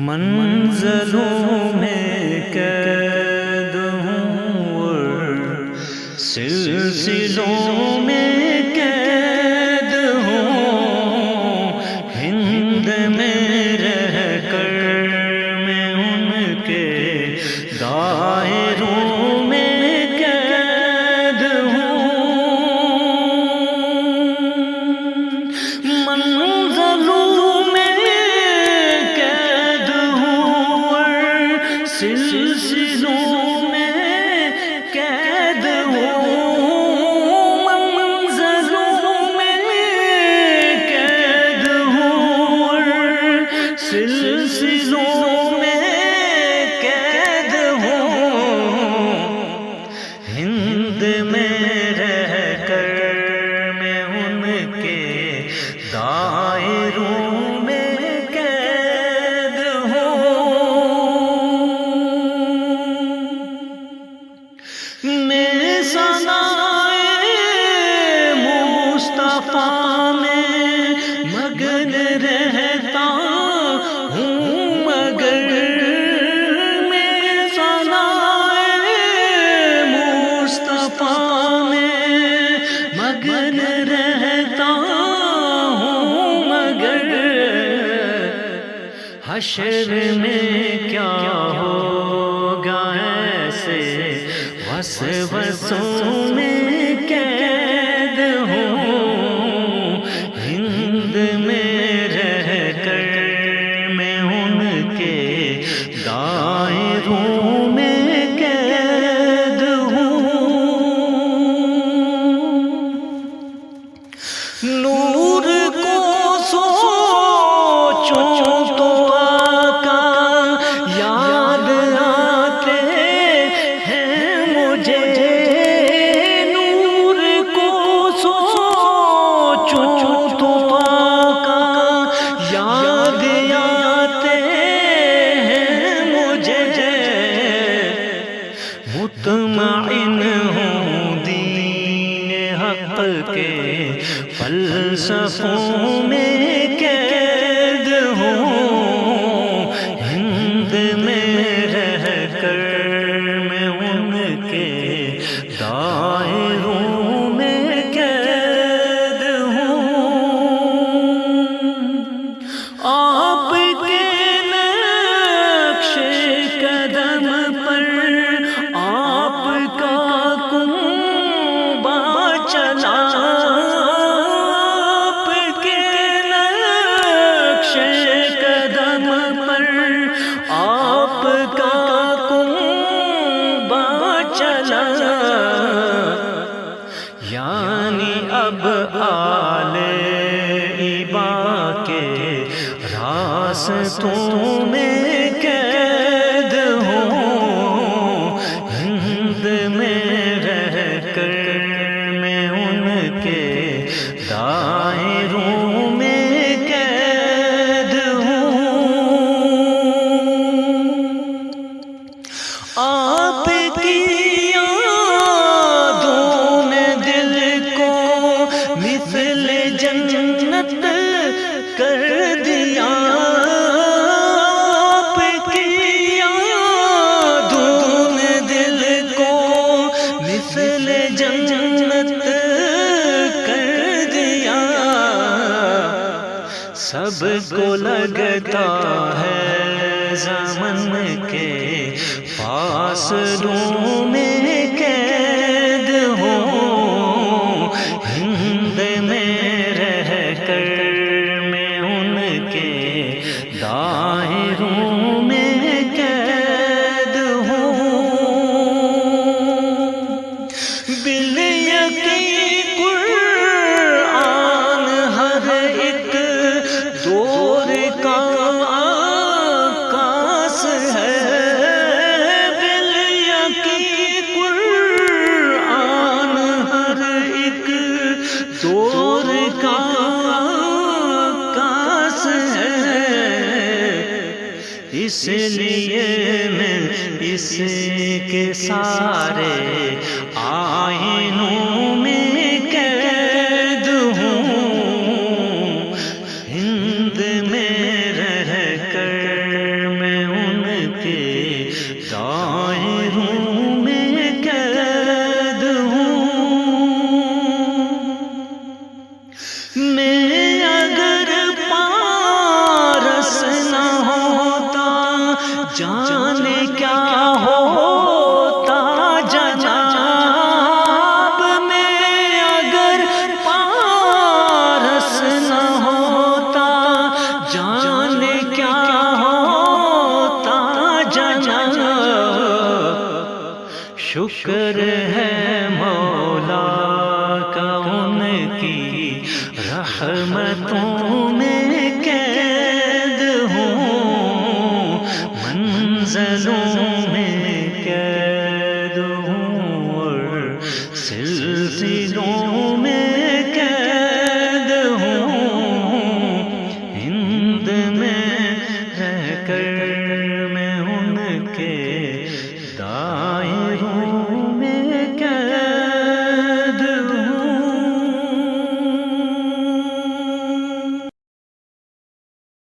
منزلوں میں قید ہوں اور سلسلوں میں قید ہوں، ہند میں رہ کر میں ان کے دائروں میں قید ہوں، منزلوں میں قید ہوں اور سلسلوں میں قید ہوں، منزلوں میں قید ہوں اور سلسلوں میں قید ہوں، ہند میں رہ کر میں ان کے دائروں میں قید ہوں، میں ثنائے مصطفیٰ میں مگن رہتا ہوں، مگر میں ثنائے مصطفیٰ میں مگن رہتا ہوں، مگر حشر میں کیا ہوگا ایسے وسوسوں میں قید ہوں، ہند میں رہ کر میں ان کے دائروں میں قید ہوں، نور کو سوچوں تو آقا یاد آتے ہیں مجھے، نور کو سوچوں تو آقا یاد آتے ہیں مجھے، مطمئن ہوں دین حق کے فلسفوں میں قید ہوں، ہند میں رہ کر میں ان کے دائروں میں قید ہوں، آپ کے نقش قدم پر آپ کا کنبہ چلا، قدم پر آپ کا کنبہ چلا، یعنی اب آل ایبا کے راستوں میں قید ہوں، ہند میں رہ کر میں ان کے دائروں میں قید ہوں، آپ کی یادوں نے دل کو مثل جنت کر دیا، آپ کی یادوں نے دل کو مثل جنت کر دیا، سب کو لگتا ہے زمن کے فاصلوں میں قید ہوں، ہند میں رہ کر میں ان کے دائروں میں قید ہوں، بالیقین قرآن ہر ایک دور کا عکاس ہے، بالیقین قرآن ہر ایک دور کا عکاس ہے، اس لیے میں اس کے سارے آئینوں میں قید ہوں، کی رحمتوں میں